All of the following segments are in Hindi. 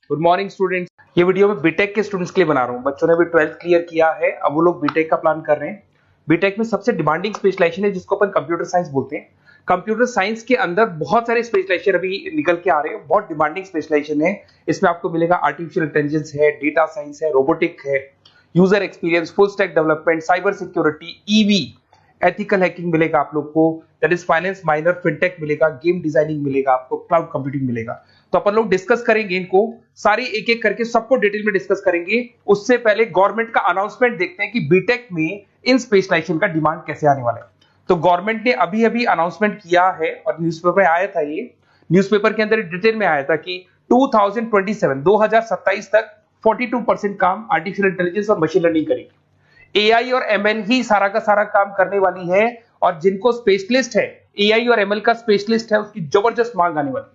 Good morning students. ये वीडियो मैं बीटेक के स्टूडेंट्स के लिए बना रहा हूँ। बच्चों ने भी 12th क्लियर किया है, अब वो लोग बीटेक का प्लान कर रहे हैं। बीटेक में सबसे डिमांडिंग स्पेशलाइजेशन है जिसको अपन कंप्यूटर साइंस बोलते हैं। कंप्यूटर साइंस के अंदर बहुत सारे स्पेशलाइजेशन अभी निकल के आ रहे हैं, बहुत डिमांडिंग स्पेशलाइजेशन है। इसमें आपको मिलेगा आर्टिफिशियल इंटेलिजेंस है, डेटा साइंस है, रोबोटिक है, user experience, full stack development, cyber security, EV, ethical hacking मिलेगा आप लोग को, that is finance minor, fintech मिलेगा, गेम डिजाइनिंग मिलेगा आपको, क्लाउड कंप्यूटिंग मिलेगा। तो अपन लोग डिस्कस करेंगे इनको सारी एक एक करके, सबको डिटेल में डिस्कस करेंगे। उससे पहले गवर्नमेंट का अनाउंसमेंट देखते हैं कि बीटेक में इन स्पेशलाइजेशन का डिमांड कैसे आने वाला है। तो गवर्नमेंट ने अभी अभी अनाउंसमेंट किया है और न्यूज़पेपर में आया था, ये न्यूज़पेपर के अंदर डिटेल में आया था कि 2027 तक 42% काम आर्टिफिशियल इंटेलिजेंस और मशीन लर्निंग करेगी। एआई और एमएल ही सारा का सारा काम करने वाली है, और जिनको स्पेशलिस्ट है, एआई और एमएल का स्पेशलिस्ट है, उसकी जबरदस्त मांग आने वाली है।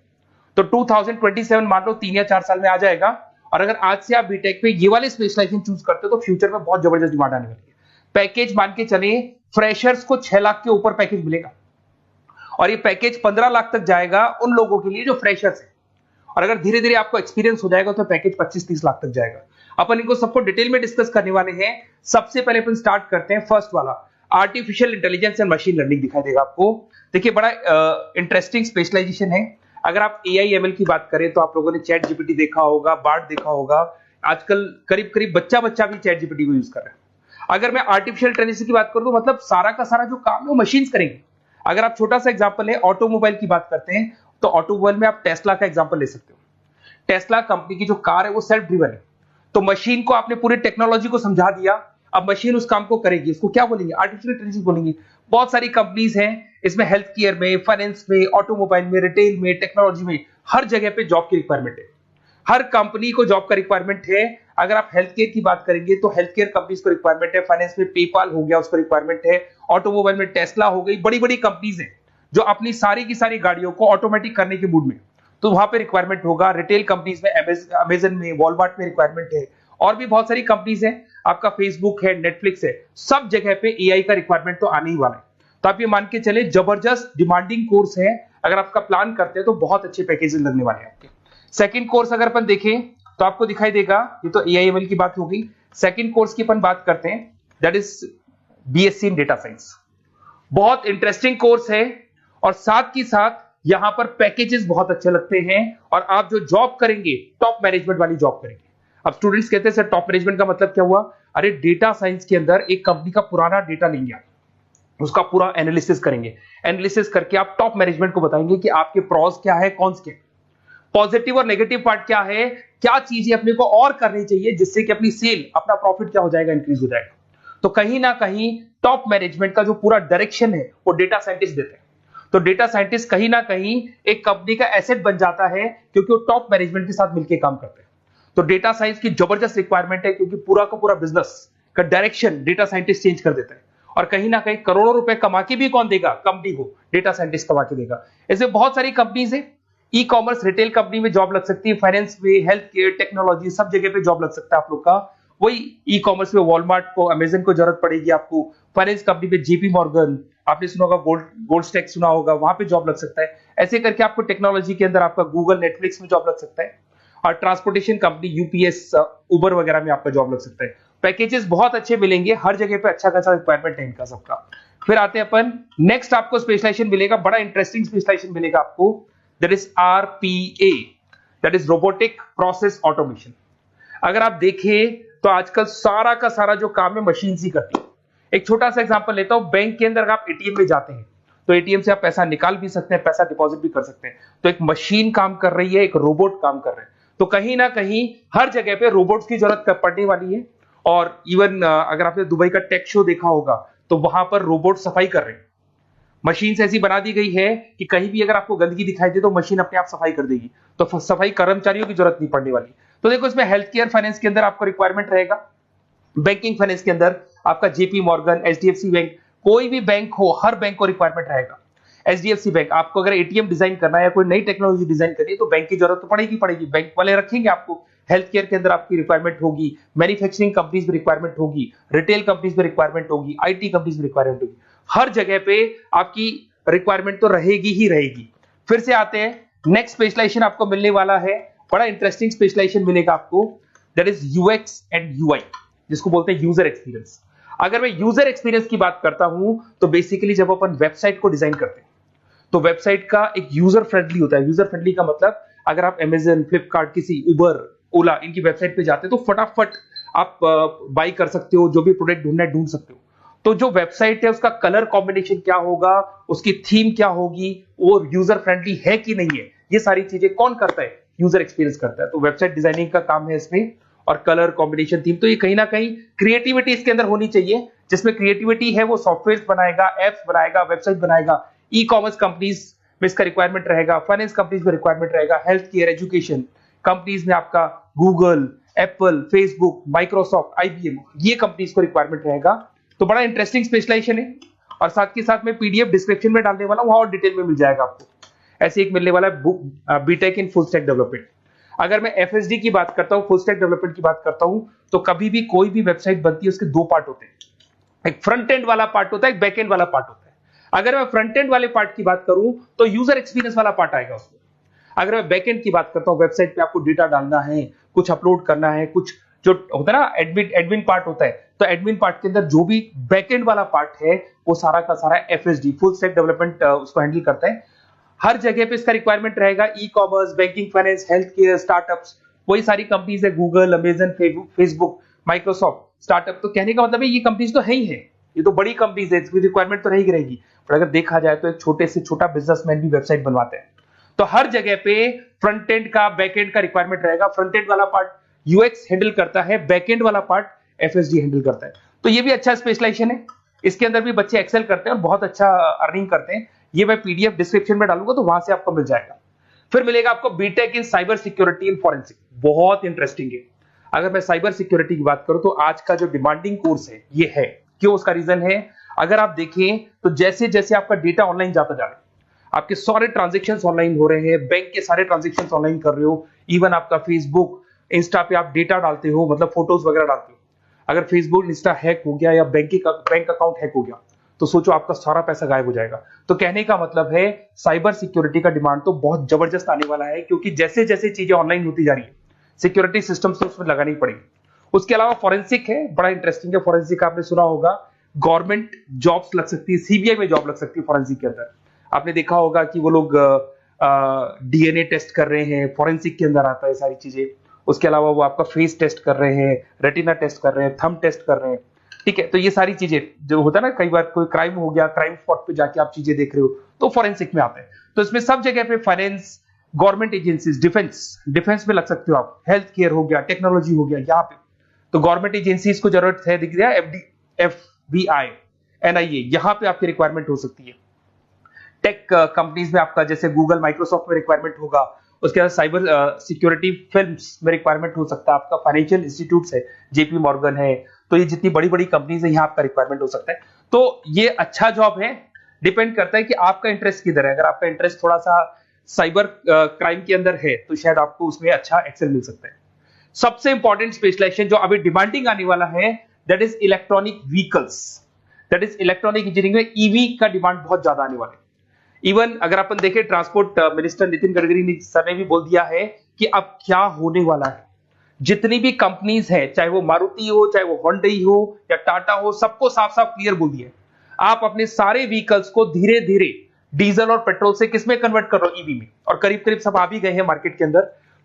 तो 2027 मान लो 3 या 4 साल में आ जाएगा। और अगर आज से आप बीटेक पे ये वाले स्पेशलाइजेशन चूज करते हो तो फ्यूचर में बहुत जबरदस्त डिमांड आने वाली है। पैकेज मान के चले, फ्रेशर्स को 6 लाख के ऊपर पैकेज मिलेगा, और ये पैकेज 15 लाख तक जाएगा उन लोगों के लिए जो फ्रेशर्स है। और अगर धीरे धीरे आपको एक्सपीरियंस हो जाएगा तो पैकेज 25-30 लाख तक जाएगा। अपन इनको सबको डिटेल में डिस्कस करने वाले हैं। सबसे पहले अपन स्टार्ट करते हैं फर्स्ट वाला, artificial intelligence and machine learning दिखाई देगा आपको। देखिए बड़ा इंटरेस्टिंग स्पेशलाइजेशन है। अगर आप एआई एमएल की बात करें तो आप लोगों ने चैट जीपीटी देखा होगा, बार्ड देखा होगा। आजकल करीब करीब बच्चा भी चैट जीपीटी को यूज कर रहा है। अगर मैं आर्टिफिशियल इंटेलिजेंस की बात करूं तो मतलब सारा का सारा जो काम है वो मशीन्स करेंगे। अगर आप छोटा सा एग्जांपल है, ऑटोमोबाइल की बात करते हैं तो ऑटोमोबाइल में आप टेस्ला का एग्जांपल ले सकते हो। टेस्ला कंपनी की जो कार है वो सेल्फ ड्रिवन है। तो मशीन को आपने पूरी टेक्नोलॉजी को समझा दिया, अब मशीन उस काम को करेगी। इसको क्या बोलेंगे? आर्टिफिशियल इंटेलिजेंस बोलेंगे। बहुत सारी कंपनीज हैं इसमें, हेल्थ केयर में, फाइनेंस में, ऑटोमोबाइल में, रिटेल में, टेक्नोलॉजी में, हर जगह पे जॉब की रिक्वायरमेंट है। हर कंपनी को जॉब का रिक्वायरमेंट है। अगर आप हेल्थ केयर की बात करेंगे तो हेल्थ केयर कंपनीज को रिक्वायरमेंट है, फाइनेंस में पेपाल हो गया उसको रिक्वायरमेंट है, ऑटोमोबाइल में टेस्ला हो गई, बड़ी बड़ी कंपनीज हैं जो अपनी सारी की सारी गाड़ियों को ऑटोमेटिक करने के मूड में, तो वहां पे रिक्वायरमेंट होगा। रिटेल कंपनीज में अमेजन में, वॉलमार्ट में रिक्वायरमेंट है, और भी बहुत सारी कंपनीज हैं, आपका फेसबुक है, नेटफ्लिक्स है, सब जगह पे एआई का रिक्वायरमेंट तो आने ही वाला है। तो आप ये मान के चले जबरदस्त डिमांडिंग कोर्स है। अगर आपका प्लान करते हैं तो बहुत अच्छे पैकेजेस लगने वाले हैं आपके। सेकंड कोर्स अगर अपन देखें तो आपको दिखाई देगा, ये तो एआई एमएल की बात हो गई। सेकंड कोर्स की अपन बात करते हैं, that is BSc in data science. बहुत इंटरेस्टिंग कोर्स है, और साथ ही साथ यहां पर पैकेजेस बहुत अच्छे लगते हैं, और आप जो जॉब करेंगे टॉप मैनेजमेंट वाली जॉब करेंगे। अब स्टूडेंट्स कहते हैं सर टॉप मैनेजमेंट का मतलब क्या हुआ? अरे डेटा साइंस के अंदर एक कंपनी का पुराना डेटा लेंगे आप, उसका पूरा एनालिसिस करेंगे, एनालिसिस करके आप टॉप मैनेजमेंट को बताएंगे कि आपके प्रॉस क्या है, कॉन्स क्या है, पॉजिटिव और नेगेटिव पार्ट क्या है, क्या चीजें अपने को और करनी चाहिए जिससे कि अपनी सेल, अपना प्रॉफिट क्या हो जाएगा, इंक्रीज हो जाएगा। तो कहीं ना कहीं टॉप मैनेजमेंट का जो पूरा डायरेक्शन है वो डेटा साइंटिस्ट देते हैं। तो डेटा साइंटिस्ट कहीं ना कहीं एक कंपनी का एसेट बन जाता है, क्योंकि वो टॉप मैनेजमेंट के साथ मिलकर काम करते हैं। तो डेटा साइंस की जबरदस्त रिक्वायरमेंट है, क्योंकि पूरा का पूरा बिजनेस का डायरेक्शन डेटा साइंटिस्ट चेंज कर देता है। और कहीं ना कहीं करोड़ों रुपए कमा के भी कौन देगा? कंपनी को डेटा साइंटिस्ट कमा के देगा। ऐसे बहुत सारी कंपनीज है, ई कॉमर्स, रिटेल कंपनी में जॉब लग सकती है, फाइनेंस में, हेल्थ केयर, टेक्नोलॉजी, सब जगह पे जॉब लग सकता है आप लोग का। वही ई कॉमर्स में वॉलमार्ट को, अमेजन को जरूरत पड़ेगी आपको। फाइनेंस कंपनी में जेपी मॉर्गन, आपने सुना होगा, गोल्ड स्टैक सुना होगा, वहां पे जॉब लग सकता है। ऐसे करके आपको टेक्नोलॉजी के अंदर आपका गूगल, नेटफ्लिक्स में जॉब लग सकता है। और ट्रांसपोर्टेशन कंपनी, यूपीएस, उबर वगैरह में आपका जॉब लग सकता है। पैकेजेस बहुत अच्छे मिलेंगे, हर जगह पे अच्छा खासा रिक्वायरमेंट है इनका सबका। फिर आते हैं अपन नेक्स्ट, आपको स्पेशलाइजेशन मिलेगा, बड़ा इंटरेस्टिंग स्पेशलाइजेशन मिलेगा आपको, that is RPA, that is robotic process automation. अगर आप देखें तो आजकल सारा का सारा जो काम है मशीन ही करती है। एक छोटा सा एग्जांपल लेता हूं, बैंक के अंदर अगर आप एटीएम में जाते हैं तो एटीएम से आप पैसा निकाल भी सकते हैं, पैसा डिपॉजिट भी कर सकते हैं। तो एक मशीन काम कर रही है, एक रोबोट काम कर रहे हैं। तो कहीं ना कहीं हर जगह पे रोबोट्स की जरूरत पड़ने वाली है। और इवन अगर आपने दुबई का टेक शो देखा होगा तो वहां पर रोबोट सफाई कर रहे हैं। मशीन ऐसी बना दी गई है कि कहीं भी अगर आपको गंदगी दिखाई दे तो मशीन अपने आप सफाई कर देगी। तो सफाई कर्मचारियों की जरूरत नहीं पड़ने वाली। तो देखो इसमें हेल्थ केयर, फाइनेंस के अंदर आपको रिक्वायरमेंट रहेगा। बैंकिंग फाइनेंस के अंदर आपका जेपी मॉर्गन, एचडीएफसी बैंक, कोई भी बैंक हो, हर बैंक को रिक्वायरमेंट रहेगा। एचडीएफसी बैंक, आपको अगर एटीएम डिजाइन करना है या कोई नई टेक्नोलॉजी डिजाइन करनी है तो बैंक की जरूरत तो पड़ेगी, बैंक वाले रखेंगे आपको। हेल्थ केयर के अंदर आपकी रिक्वायरमेंट होगी, मैन्युफैक्चरिंग कंपनीज में रिक्वायरमेंट होगी, रिटेल कंपनीज में रिक्वायरमेंट होगी, आईटी कंपनीज में रिक्वायरमेंट होगी। हर जगह पे आपकी रिक्वायरमेंट तो रहेगी ही रहेगी। फिर से आते हैं नेक्स्ट स्पेशलाइजेशन आपको मिलने वाला है बड़ा इंटरेस्टिंग स्पेशलाइजेशन मिलेगा आपको, that is UX and UI, जिसको बोलते हैं यूजर एक्सपीरियंस। अगर मैं यूजर एक्सपीरियंस की बात करता हूं तो बेसिकली जब अपन वेबसाइट को डिजाइन करते हैं तो वेबसाइट का एक यूजर फ्रेंडली होता है। यूजर फ्रेंडली का मतलब अगर आप अमेजन, फ्लिपकार्ट, किसी उबर, ओला इनकी वेबसाइट पे जाते हैं तो फटाफट आप बाई कर सकते हो, जो भी प्रोडक्ट ढूंढना है ढूंढ सकते हो। तो जो वेबसाइट है उसका कलर कॉम्बिनेशन क्या होगा, उसकी थीम क्या होगी, वो यूजर फ्रेंडली है कि नहीं है, ये सारी चीजें कौन करता है, यूजर एक्सपीरियंस करता है। तो वेबसाइट डिजाइनिंग का काम है इसमें, और कलर कॉम्बिनेशन, थीम, तो ये कहीं ना कहीं क्रिएटिविटी इसके अंदर होनी चाहिए। जिसमें क्रिएटिविटी है वो सॉफ्टवेयर बनाएगा, एप्स बनाएगा, वेबसाइट बनाएगा। ई कॉमर्स कंपनीज में इसका रिक्वायरमेंट रहेगा, फाइनेंस कंपनीज में रिक्वायरमेंट रहेगा, हेल्थ केयर, एजुकेशन कंपनीज में आपका Google, Apple, Facebook, Microsoft, IBM, ये कंपनीज को रिक्वायरमेंट रहेगा। तो बड़ा इंटरेस्टिंग स्पेशलाइजेशन है। और साथ के साथ में पीडीएफ डिस्क्रिप्शन में डालने वाला हूं, वहां और डिटेल में मिल जाएगा आपको। ऐसे एक मिलने वाला है BTech in full stack development. अगर मैं एफएसडी की बात करता हूं, फुल स्टैक डेवलपमेंट की बात करता हूं, तो कभी भी कोई भी वेबसाइट बनती है उसके दो पार्ट होते हैं, एक फ्रंट एंड वाला पार्ट होता है, एक बैक एंड वाला पार्ट होता है। अगर मैं फ्रंट एंड वाले पार्ट की बात करूं तो यूजर एक्सपीरियंस वाला पार्ट आएगा उसमें। अगर मैं बैक एंड की बात करता हूं, वेबसाइट पे आपको डेटा डालना है, कुछ अपलोड करना है, कुछ जो होता है ना एडमिन पार्ट होता है, तो एडमिन पार्ट के अंदर जो भी बैक एंड वाला पार्ट है वो सारा का सारा एफएसडी, फुल स्टैक डेवलपमेंट, उसको हैंडल करता है। हर जगह पे इसका रिक्वायरमेंट रहेगा। E commerce, banking, finance, health care, startups, वही सारी कंपनीज है, Google, Amazon, Facebook, Microsoft, startup. तो कहने का मतलब है ये कंपनीज तो है ही है, ये तो बड़ी कंपनीज है, इसकी रिक्वायरमेंट तो रहेगी। पर अगर देखा जाए तो एक छोटे से छोटा बिजनेसमैन भी वेबसाइट बनवाते हैं। तो हर जगह पे फ्रंट एंड का, बैक एंड का रिक्वायरमेंट रहेगा। फ्रंट एंड वाला पार्ट यूएक्स हैंडल करता है, बैक एंड वाला पार्ट एफएसडी हैंडल करता है। तो ये भी अच्छा स्पेशलाइजेशन है। इसके अंदर भी बच्चे एक्सेल करते हैं और बहुत अच्छा अर्निंग करते हैं। ये मैं पीडीएफ डिस्क्रिप्शन में डालूंगा तो वहां से आपको मिल जाएगा। फिर मिलेगा आपको BTech in cyber security and forensic, बहुत इंटरेस्टिंग है। अगर मैं साइबर सिक्योरिटी की बात करूं तो आज का जो डिमांडिंग कोर्स है ये है। क्यों? उसका रीजन है, अगर आप देखें तो जैसे जैसे आपका डेटा ऑनलाइन जाता जा रहा है, आपके सारे ट्रांजेक्शंस ऑनलाइन हो रहे हैं, बैंक के सारे ट्रांजेक्शंस ऑनलाइन कर रहे हो, इवन आपका फेसबुक, इंस्टा पे आप डेटा डालते हो, मतलब फोटोज वगैरह डालते हो। अगर फेसबुक, इंस्टा हैक हो गया या बैंक अकाउंट हैक हो गया तो सोचो आपका सारा पैसा गायब हो जाएगा। तो कहने का मतलब है साइबर सिक्योरिटी का डिमांड तो बहुत जबरदस्त आने वाला है, क्योंकि जैसे जैसे चीजें ऑनलाइन होती जा रही है सिक्योरिटी सिस्टम्स तो उसमें लगानी पड़ेगी। उसके अलावा फॉरेंसिक है, बड़ा इंटरेस्टिंग है। फॉरेंसिक आपने सुना होगा, गवर्नमेंट जॉब्स लग सकती है, सीबीआई में जॉब लग सकती है फॉरेंसिक के अंदर। आपने देखा होगा कि वो लोग डीएनए टेस्ट कर रहे हैं, फॉरेंसिक के अंदर आता है सारी चीजें। उसके अलावा वो आपका फेस टेस्ट कर रहे हैं, रेटिना टेस्ट कर रहे हैं, थंब टेस्ट कर रहे हैं, ठीक है। तो ये सारी चीजें जो होता है ना, कई बार कोई क्राइम हो गया, क्राइम स्पॉट पे जाके आप चीजें देख रहे हो तो फॉरेंसिक में आता है। तो इसमें सब जगह पे फाइनेंस, गवर्नमेंट एजेंसीज, डिफेंस में लग सकते हो आप, हेल्थ केयर हो गया, टेक्नोलॉजी हो गया, यहाँ पे तो गवर्नमेंट एजेंसीज को जरूरत है, दिख गया एफबीआई, एनआईए, यहाँ पे आपकी रिक्वायरमेंट हो सकती है। टेक कंपनीज में आपका जैसे गूगल, माइक्रोसॉफ्ट में रिक्वायरमेंट होगा। उसके बाद साइबर सिक्योरिटी फिल्म्स में रिक्वायरमेंट हो सकता है आपका, फाइनेंशियल इंस्टीट्यूट्स है, जेपी मॉर्गन है, तो ये जितनी बड़ी बड़ी कंपनीज है यहाँ आपका रिक्वायरमेंट हो सकता है। तो ये अच्छा जॉब है, डिपेंड करता है कि आपका इंटरेस्ट किधर है। अगर आपका इंटरेस्ट थोड़ा सा साइबर क्राइम के अंदर है तो शायद आपको उसमें अच्छा एक्सेल मिल सकता है। सबसे इंपॉर्टेंट स्पेशलाइजेशन जो अभी डिमांडिंग आने वाला है, that is electronic vehicles, that is electronic engineering में ईवी का डिमांड बहुत ज्यादा आने वाला है। इवन अगर अपन देखें, transport minister Nitin Gadkari sir ने भी बोल दिया है कि अब क्या होने वाला है, जितनी भी कंपनीज है, चाहे वो मारुति हो, चाहे वो होंडई हो या टाटा हो, सबको साफ साफ क्लियर बोल दिया, आप अपने सारे व्हीकल्स को धीरे धीरे डीजल और पेट्रोल से किसमें कन्वर्ट कर रहे हो, ईवी में। और करीब करीब सब आ भी गए हैं मार्केट के अंदर।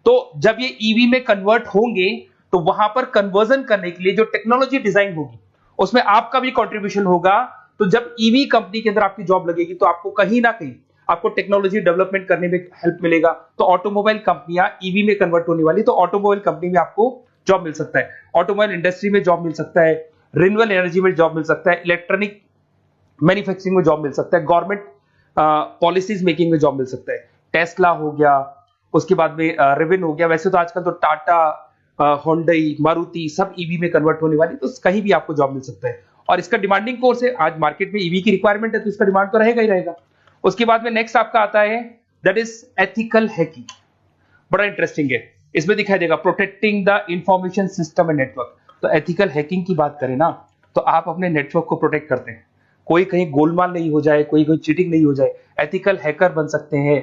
तो जब ये ईवी में कन्वर्ट होंगे तो वहां पर कन्वर्जन करने के लिए जो टेक्नोलॉजी डिजाइन होगी उसमें आपका भी कॉन्ट्रीब्यूशन होगा। तो जब ईवी कंपनी के अंदर आपकी जॉब लगेगी तो आपको कहीं ना कहीं आपको टेक्नोलॉजी डेवलपमेंट करने में हेल्प मिलेगा। तो ऑटोमोबाइल कंपनियां ईवी में कन्वर्ट होने वाली, तो ऑटोमोबाइल कंपनी में आपको जॉब मिल सकता है, ऑटोमोबाइल इंडस्ट्री में जॉब मिल सकता है, रिन्यूएबल एनर्जी में जॉब मिल सकता है, इलेक्ट्रॉनिक मैन्युफैक्चरिंग में जॉब मिल सकता है, गवर्नमेंट पॉलिसीज मेकिंग में जॉब मिल सकता है। टेस्ला हो गया, उसके बाद में रिविन हो गया। वैसे तो आजकल तो टाटा, होंडई, मारुति सब ईवी में कन्वर्ट होने वाली, तो कहीं भी आपको जॉब मिल सकता है। और इसका डिमांडिंग कोर्स है, आज मार्केट में ईवी की रिक्वायरमेंट है तो इसका डिमांड तो रहेगा ही रहेगा। उसके बाद में नेक्स्ट आपका आता है दैट इज एथिकल हैकिंग, बड़ा इंटरेस्टिंग है। इसमें दिखाई देगा protecting the information system and network. तो एथिकल हैकिंग की बात करें ना, तो आप अपने नेटवर्क को प्रोटेक्ट करते हैं, कोई कहीं गोलमाल नहीं हो जाए, कोई चीटिंग नहीं हो जाए। एथिकल हैकर बन सकते हैं,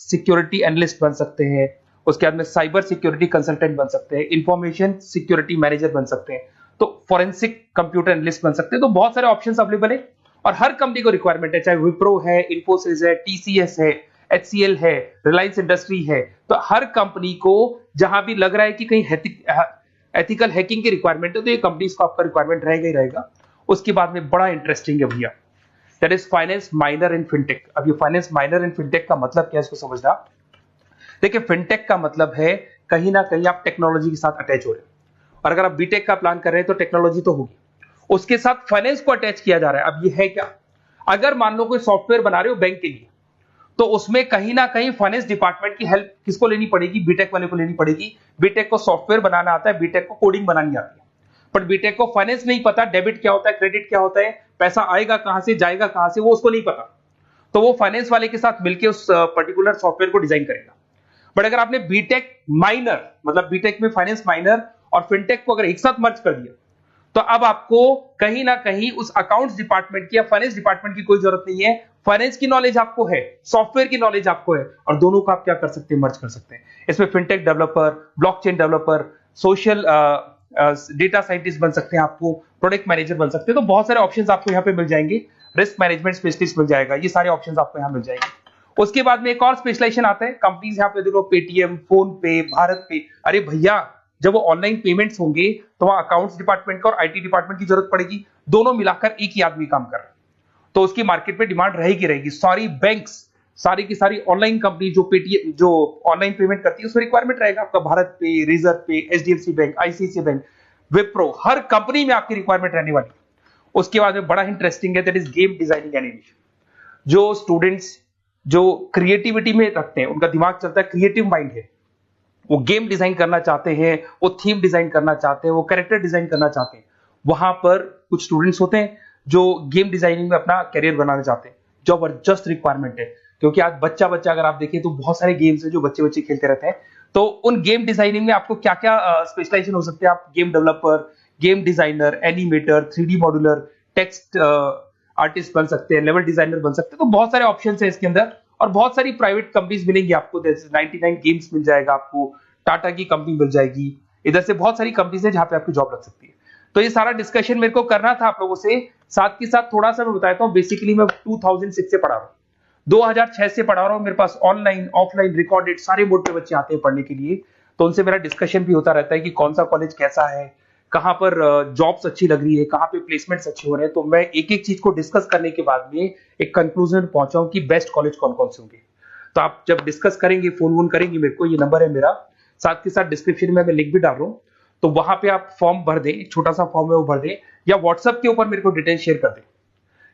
सिक्योरिटी एनालिस्ट बन सकते हैं, उसके बाद में साइबर सिक्योरिटी कंसल्टेंट बन सकते हैं, इंफॉर्मेशन सिक्योरिटी मैनेजर बन सकते हैं, तो फोरेंसिक कंप्यूटर एनालिस्ट बन सकते हैं। तो बहुत सारे ऑप्शंस अवेलेबल है और हर कंपनी को रिक्वायरमेंट है, चाहे विप्रो है, इन्फोसिस है, टीसीएस है, एचसीएल है, रिलायंस इंडस्ट्री है। तो हर कंपनी को जहां भी लग रहा है कि कहीं एथिकल हैकिंग की रिक्वायरमेंट है तो ये कंपनीज को आपका रिक्वायरमेंट रहेगा ही रहेगा। उसके बाद में बड़ा इंटरेस्टिंग है भैया, that is finance minor in fintech. अब ये फाइनेंस माइनर इन फिनटेक का मतलब क्या है इसको समझना। देखिए फिनटेक का मतलब है कहीं ना कहीं आप टेक्नोलॉजी के साथ अटैच हो रहे हैं, और अगर आप बीटेक का प्लान कर रहे हैं तो टेक्नोलॉजी तो होगी, उसके साथ फाइनेंस को अटैच किया जा रहा है। अब ये है क्या, अगर मान लो कोई सॉफ्टवेयर बना रहे हो बैंक के लिए, तो उसमें कहीं ना कहीं फाइनेंस डिपार्टमेंट की हेल्प किसको लेनी पड़ेगी, बीटेक वाले को लेनी पड़ेगी। बीटेक को सॉफ्टवेयर बनाना आता है, बीटेक को कोडिंग बनानी आती है, पर बीटेक को फाइनेंस नहीं पता, डेबिट क्या होता है, क्रेडिट क्या होता है, पैसा आएगा कहां से जाएगा कहां से, वो उसको नहीं पता। तो वो फाइनेंस वाले के साथ मिलकर उस पर्टिकुलर सॉफ्टवेयर को डिजाइन करेगा। बट अगर आपने बीटेक माइनर मतलब बीटेक में फाइनेंस माइनर और फिनटेक को अगर एक साथ मर्ज कर दिया, तो अब आपको कहीं ना कहीं उस अकाउंट्स डिपार्टमेंट की या फाइनेंस डिपार्टमेंट की कोई जरूरत नहीं है। फाइनेंस की नॉलेज आपको है, सॉफ्टवेयर की नॉलेज आपको है, और दोनों को आप क्या कर सकते हैं, मर्ज कर सकते हैं। इसमें fintech developer, blockchain developer, social data scientist बन सकते हैं, आपको प्रोडक्ट मैनेजर बन सकते हैं। तो बहुत सारे ऑप्शंस आपको यहाँ पे मिल जाएंगे, रिस्क मैनेजमेंट स्पेशलिस्ट मिल जाएगा, ये सारे ऑप्शंस आपको यहाँ मिल जाएंगे। उसके बाद में एक और स्पेशलाइजेशन आता है, कंपनीज यहाँ पे देखो पेटीएम, फोन पे, भारत पे। अरे भैया जब वो ऑनलाइन पेमेंट्स होंगे तो वहां अकाउंट्स डिपार्टमेंट का और आईटी डिपार्टमेंट की जरूरत पड़ेगी, दोनों मिलाकर एक ही आदमी काम कर रहा है, तो उसकी मार्केट में डिमांड रहेगी रहेगी। सारी बैंक्स, सारी की सारी ऑनलाइन कंपनी जो पेटीएम जो ऑनलाइन पेमेंट करती है उसमें रिक्वायरमेंट रहेगा आपका, भारत पे, Razorpay, HDFC bank, ICICI bank, Wipro, हर कंपनी में आपकी रिक्वायरमेंट रहने वाली है। उसके बाद में बड़ा इंटरेस्टिंग है, that is game designing animation. जो स्टूडेंट्स जो क्रिएटिविटी में रखते हैं, उनका दिमाग चलता है, क्रिएटिव माइंड है, वो गेम डिजाइन करना चाहते हैं, वो थीम डिजाइन करना चाहते हैं, वो कैरेक्टर डिजाइन करना चाहते हैं, वहां पर कुछ स्टूडेंट्स होते हैं जो गेम डिजाइनिंग में अपना करियर बनाना चाहते हैं। जबरदस्त रिक्वायरमेंट है, क्योंकि आज बच्चा बच्चा अगर आप देखें तो बहुत सारे गेम्स हैं जो बच्चे बच्चे खेलते रहते हैं। तो उन गेम डिजाइनिंग में आपको क्या क्या स्पेशलाइजेशन हो सकते हैं, आप game developer, game designer, animator, 3D modular, text artist बन सकते हैं, लेवल डिजाइनर बन सकते हैं। तो बहुत सारे ऑप्शंस हैं इसके अंदर, और बहुत सारी प्राइवेट कंपनीज मिलेंगी आपको, जैसे 99 गेम्स मिल जाएगा आपको, टाटा की कंपनी मिल जाएगी, इधर से बहुत सारी कंपनीज है जहां पे आपकी जॉब लग सकती है। तो ये सारा डिस्कशन मेरे को करना था आप लोगों से, साथ के साथ थोड़ा सा मैं बताता हूँ। बेसिकली मैं 2006 से पढ़ा रहा हूँ, 2006 से पढ़ा रहा हूँ। मेरे पास ऑनलाइन ऑफलाइन रिकॉर्डेड सारे बोर्ड पे बच्चे आते हैं पढ़ने के लिए, तो उनसे मेरा डिस्कशन भी होता रहता है कि कौन सा कॉलेज कैसा है, कहां पर जॉब्स अच्छी लग रही है, कहां पे प्लेसमेंट्स अच्छे हो रहे हैं। तो मैं एक एक चीज को डिस्कस करने के बाद में एक कंक्लूजन पहुंचा हूं कि बेस्ट कॉलेज कौन कौन से होंगे। तो आप जब डिस्कस करेंगे, फोन वोन करेंगे मेरे को, ये नंबर है मेरा, साथ के साथ डिस्क्रिप्शन में मैं लिंक भी डाल रहा हूँ, तो वहां पे आप फॉर्म भर दें, एक छोटा सा फॉर्म है वो भर दें, या व्हाट्सएप के ऊपर मेरे को डिटेल शेयर कर दें,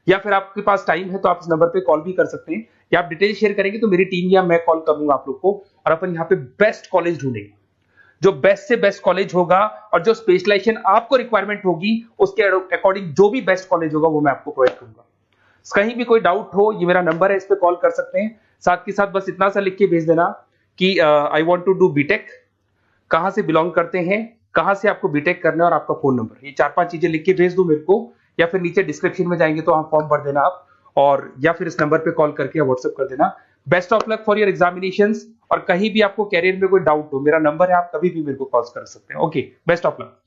या फिर आपके पास टाइम है तो आप इस नंबर पे कॉल भी कर सकते हैं, या आप डिटेल शेयर करेंगे तो मेरी टीम या मैं कॉल करूंगा आप लोग को, और अपन यहाँ पे बेस्ट कॉलेज ढूंढेंगे, जो बेस्ट से बेस्ट कॉलेज होगा, और जो स्पेशलाइजेशन आपको रिक्वायरमेंट होगी उसके अकॉर्डिंग जो भी बेस्ट कॉलेज होगा वो मैं आपको प्रोवाइड करूंगा। कहीं भी कोई डाउट हो, ये मेरा नंबर है, इस पे कॉल कर सकते हैं। साथ के साथ बस इतना सा लिख के भेज देना कि I want to do BTech, कहां से बिलोंग करते हैं, कहां से आपको बीटेक करना है, और आपका फोन नंबर, ये 4-5 चीजें लिख के भेज दो मेरे को, या फिर नीचे डिस्क्रिप्शन में जाएंगे तो आप फॉर्म भर देना आप, और या फिर इस नंबर पे कॉल करके या व्हाट्सएप कर देना। Best of luck for your examinations, और कहीं भी आपको कैरियर में कोई डाउट हो, मेरा नंबर है, आप कभी भी मेरे को कॉल कर सकते हैं। Okay, best of luck.